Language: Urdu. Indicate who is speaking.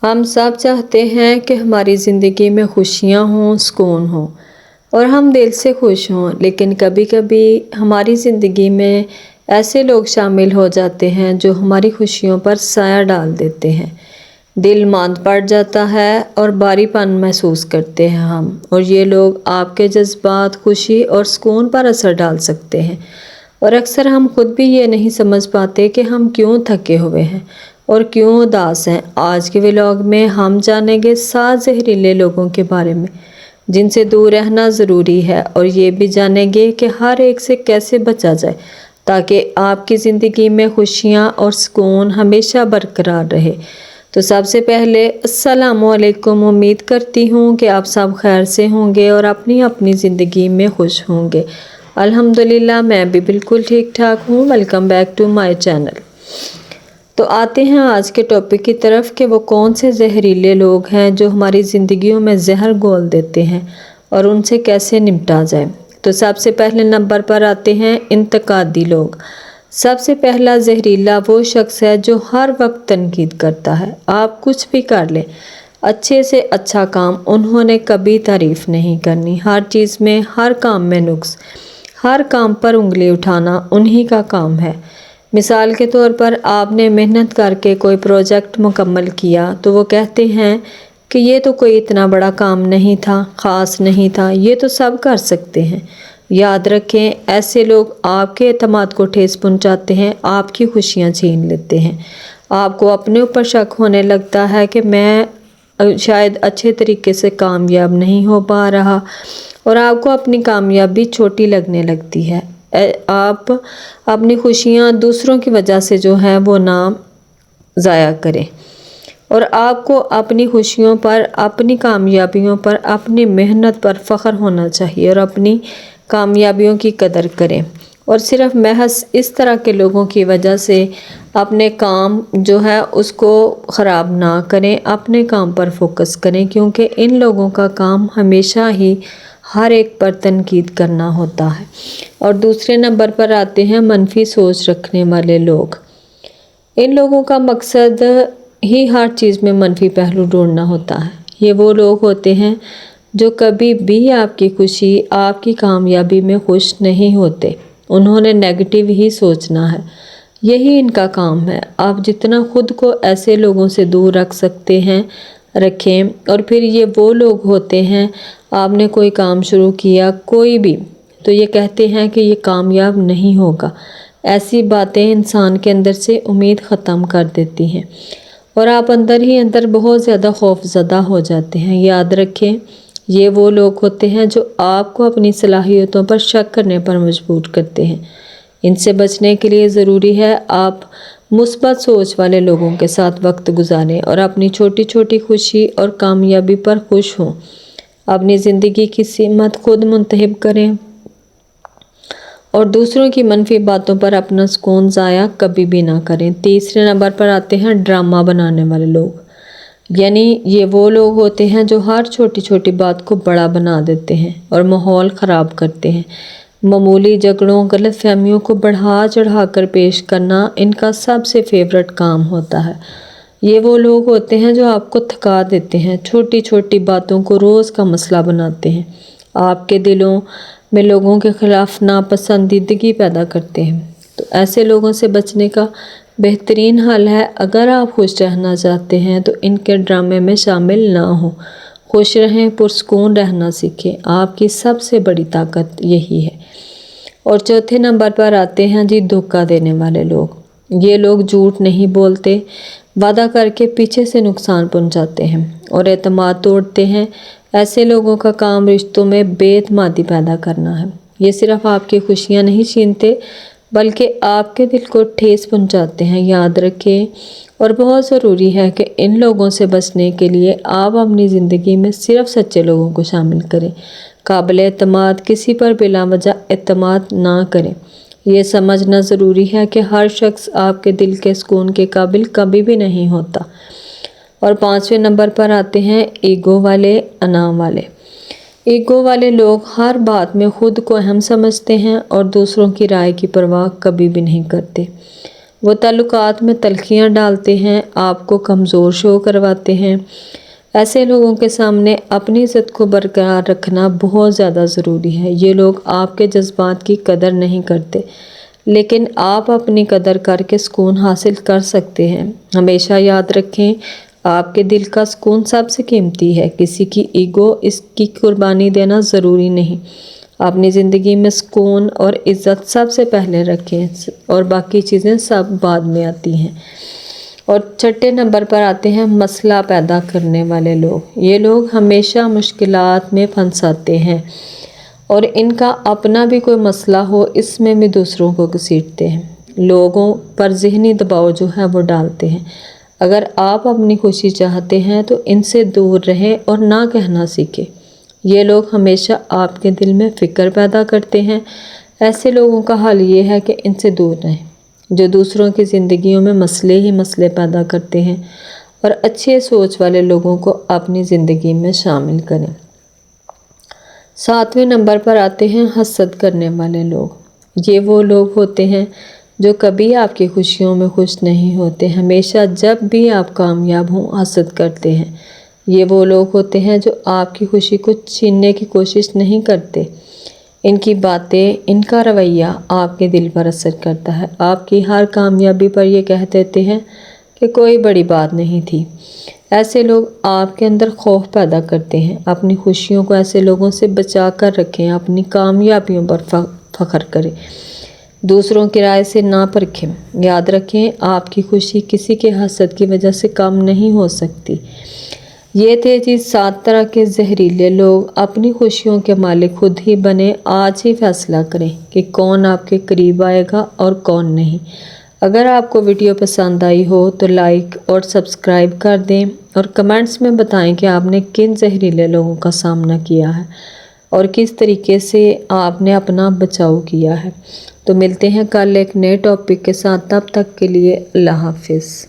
Speaker 1: ہم سب چاہتے ہیں کہ ہماری زندگی میں خوشیاں ہوں، سکون ہوں اور ہم دل سے خوش ہوں، لیکن کبھی کبھی ہماری زندگی میں ایسے لوگ شامل ہو جاتے ہیں جو ہماری خوشیوں پر سایہ ڈال دیتے ہیں۔ دل ماند پڑ جاتا ہے اور بھاری پن محسوس کرتے ہیں ہم، اور یہ لوگ آپ کے جذبات، خوشی اور سکون پر اثر ڈال سکتے ہیں، اور اکثر ہم خود بھی یہ نہیں سمجھ پاتے کہ ہم کیوں تھکے ہوئے ہیں اور کیوں اداس ہیں۔ آج کے ولاگ میں ہم جانیں گے 7 زہریلے لوگوں کے بارے میں جن سے دور رہنا ضروری ہے، اور یہ بھی جانیں گے کہ ہر ایک سے کیسے بچا جائے تاکہ آپ کی زندگی میں خوشیاں اور سکون ہمیشہ برقرار رہے۔ تو سب سے پہلے السلام علیکم، امید کرتی ہوں کہ آپ سب خیر سے ہوں گے اور اپنی اپنی زندگی میں خوش ہوں گے۔ الحمدللہ میں بھی بالکل ٹھیک ٹھاک ہوں۔ Welcome back to my channel. تو آتے ہیں آج کے ٹاپک کی طرف کہ وہ کون سے زہریلے لوگ ہیں جو ہماری زندگیوں میں زہر گھول دیتے ہیں اور ان سے کیسے نمٹا جائے۔ تو سب سے پہلے نمبر پر آتے ہیں انتقادی لوگ۔ سب سے پہلا زہریلا وہ شخص ہے جو ہر وقت تنقید کرتا ہے۔ آپ کچھ بھی کر لیں، اچھے سے اچھا کام، انہوں نے کبھی تعریف نہیں کرنی۔ ہر چیز میں، ہر کام میں نقص، ہر کام پر انگلی اٹھانا انہی کا کام ہے۔ مثال کے طور پر آپ نے محنت کر کے کوئی پروجیکٹ مکمل کیا تو وہ کہتے ہیں کہ یہ تو کوئی اتنا بڑا کام نہیں تھا، خاص نہیں تھا، یہ تو سب کر سکتے ہیں۔ یاد رکھیں، ایسے لوگ آپ کے اعتماد کو ٹھیس پہنچاتے ہیں، آپ کی خوشیاں چھین لیتے ہیں۔ آپ کو اپنے اوپر شک ہونے لگتا ہے کہ میں شاید اچھے طریقے سے کامیاب نہیں ہو پا رہا، اور آپ کو اپنی کامیابی چھوٹی لگنے لگتی ہے۔ آپ اپنی خوشیاں دوسروں کی وجہ سے جو ہیں وہ نہ ضائع کریں، اور آپ کو اپنی خوشیوں پر، اپنی کامیابیوں پر، اپنی محنت پر فخر ہونا چاہیے اور اپنی کامیابیوں کی قدر کریں، اور صرف محض اس طرح کے لوگوں کی وجہ سے اپنے کام جو ہے اس کو خراب نہ کریں۔ اپنے کام پر فوکس کریں، کیونکہ ان لوگوں کا کام ہمیشہ ہی ہر ایک پر تنقید کرنا ہوتا ہے۔ اور دوسرے نمبر پر آتے ہیں منفی سوچ رکھنے والے لوگ۔ ان لوگوں کا مقصد ہی ہر چیز میں منفی پہلو ڈھونڈنا ہوتا ہے۔ یہ وہ لوگ ہوتے ہیں جو کبھی بھی آپ کی خوشی، آپ کی کامیابی میں خوش نہیں ہوتے۔ انہوں نے نیگیٹو ہی سوچنا ہے، یہی ان کا کام ہے۔ آپ جتنا خود کو ایسے لوگوں سے دور رکھ سکتے ہیں رکھیں۔ اور پھر یہ وہ لوگ ہوتے ہیں، آپ نے کوئی کام شروع کیا، کوئی بھی، تو یہ کہتے ہیں کہ یہ کامیاب نہیں ہوگا۔ ایسی باتیں انسان کے اندر سے امید ختم کر دیتی ہیں، اور آپ اندر ہی اندر بہت زیادہ خوف زدہ ہو جاتے ہیں۔ یاد رکھیں، یہ وہ لوگ ہوتے ہیں جو آپ کو اپنی صلاحیتوں پر شک کرنے پر مجبور کرتے ہیں۔ ان سے بچنے کے لیے ضروری ہے آپ مثبت سوچ والے لوگوں کے ساتھ وقت گزاریں اور اپنی چھوٹی چھوٹی خوشی اور کامیابی پر خوش ہوں۔ اپنی زندگی کی سمت خود منتخب کریں اور دوسروں کی منفی باتوں پر اپنا سکون ضائع کبھی بھی نہ کریں۔ تیسرے نمبر پر آتے ہیں ڈرامہ بنانے والے لوگ۔ یعنی یہ وہ لوگ ہوتے ہیں جو ہر چھوٹی چھوٹی بات کو بڑا بنا دیتے ہیں اور ماحول خراب کرتے ہیں۔ معمولی جھگڑوں، غلط فہمیوں کو بڑھا چڑھا کر پیش کرنا ان کا سب سے فیورٹ کام ہوتا ہے۔ یہ وہ لوگ ہوتے ہیں جو آپ کو تھکا دیتے ہیں، چھوٹی چھوٹی باتوں کو روز کا مسئلہ بناتے ہیں، آپ کے دلوں میں لوگوں کے خلاف ناپسندیدگی پیدا کرتے ہیں۔ تو ایسے لوگوں سے بچنے کا بہترین حل ہے، اگر آپ خوش رہنا چاہتے ہیں تو ان کے ڈرامے میں شامل نہ ہوں۔ خوش رہیں، پرسکون رہنا سیکھیں، آپ کی سب سے بڑی طاقت یہی ہے۔ اور چوتھے نمبر پر آتے ہیں دھوکہ دینے والے لوگ۔ یہ لوگ جھوٹ نہیں بولتے، وعدہ کر کے پیچھے سے نقصان پہنچاتے ہیں اور اعتماد توڑتے ہیں۔ ایسے لوگوں کا کام رشتوں میں بے اعتمادی پیدا کرنا ہے۔ یہ صرف آپ کی خوشیاں نہیں چھینتے بلکہ آپ کے دل کو ٹھیس پہنچاتے ہیں۔ یاد رکھیں، اور بہت ضروری ہے کہ ان لوگوں سے بچنے کے لیے آپ اپنی زندگی میں صرف سچے لوگوں کو شامل کریں۔ قابل اعتماد کسی پر بلا وجہ اعتماد نہ کریں۔ یہ سمجھنا ضروری ہے کہ ہر شخص آپ کے دل کے سکون کے قابل کبھی بھی نہیں ہوتا۔ اور پانچویں نمبر پر آتے ہیں ایگو والے، انا والے۔ ایگو والے لوگ ہر بات میں خود کو اہم سمجھتے ہیں اور دوسروں کی رائے کی پرواہ کبھی بھی نہیں کرتے۔ وہ تعلقات میں تلخیاں ڈالتے ہیں، آپ کو کمزور شو کرواتے ہیں۔ ایسے لوگوں کے سامنے اپنی عزت کو برقرار رکھنا بہت زیادہ ضروری ہے۔ یہ لوگ آپ کے جذبات کی قدر نہیں کرتے، لیکن آپ اپنی قدر کر کے سکون حاصل کر سکتے ہیں۔ ہمیشہ یاد رکھیں، آپ کے دل کا سکون سب سے قیمتی ہے۔ کسی کی ایگو اس کی قربانی دینا ضروری نہیں۔ اپنی زندگی میں سکون اور عزت سب سے پہلے رکھیں اور باقی چیزیں سب بعد میں آتی ہیں۔ اور چھٹے نمبر پر آتے ہیں مسئلہ پیدا کرنے والے لوگ۔ یہ لوگ ہمیشہ مشکلات میں پھنساتے ہیں اور ان کا اپنا بھی کوئی مسئلہ ہو اس میں بھی دوسروں کو گھسیٹتے ہیں۔ لوگوں پر ذہنی دباؤ جو ہے وہ ڈالتے ہیں۔ اگر آپ اپنی خوشی چاہتے ہیں تو ان سے دور رہیں اور نہ کہنا سیکھیں۔ یہ لوگ ہمیشہ آپ کے دل میں فکر پیدا کرتے ہیں۔ ایسے لوگوں کا حل یہ ہے کہ ان سے دور رہیں، جو دوسروں کی زندگیوں میں مسئلے ہی مسئلے پیدا کرتے ہیں، اور اچھے سوچ والے لوگوں کو اپنی زندگی میں شامل کریں۔ 7ویں نمبر پر آتے ہیں حسد کرنے والے لوگ۔ یہ وہ لوگ ہوتے ہیں جو کبھی آپ کی خوشیوں میں خوش نہیں ہوتے، ہمیشہ جب بھی آپ کامیاب ہوں حسد کرتے ہیں۔ یہ وہ لوگ ہوتے ہیں جو آپ کی خوشی کو چھیننے کی کوشش نہیں کرتے۔ ان کی باتیں، ان کا رویہ آپ کے دل پر اثر کرتا ہے۔ آپ کی ہر کامیابی پر یہ کہہ دیتے ہیں کہ کوئی بڑی بات نہیں تھی۔ ایسے لوگ آپ کے اندر خوف پیدا کرتے ہیں۔ اپنی خوشیوں کو ایسے لوگوں سے بچا کر رکھیں، اپنی کامیابیوں پر فخر کریں، دوسروں کی رائے سے نہ پرکھیں۔ یاد رکھیں، آپ کی خوشی کسی کے حسد کی وجہ سے کم نہیں ہو سکتی۔ یہ تھے 7 طرح کے زہریلے لوگ۔ اپنی خوشیوں کے مالک خود ہی بنیں۔ آج ہی فیصلہ کریں کہ کون آپ کے قریب آئے گا اور کون نہیں۔ اگر آپ کو ویڈیو پسند آئی ہو تو لائک اور سبسکرائب کر دیں، اور کمنٹس میں بتائیں کہ آپ نے کن زہریلے لوگوں کا سامنا کیا ہے اور کس طریقے سے آپ نے اپنا بچاؤ کیا ہے۔ تو ملتے ہیں کل ایک نئے ٹاپک کے ساتھ، تب تک کے لیے اللہ حافظ۔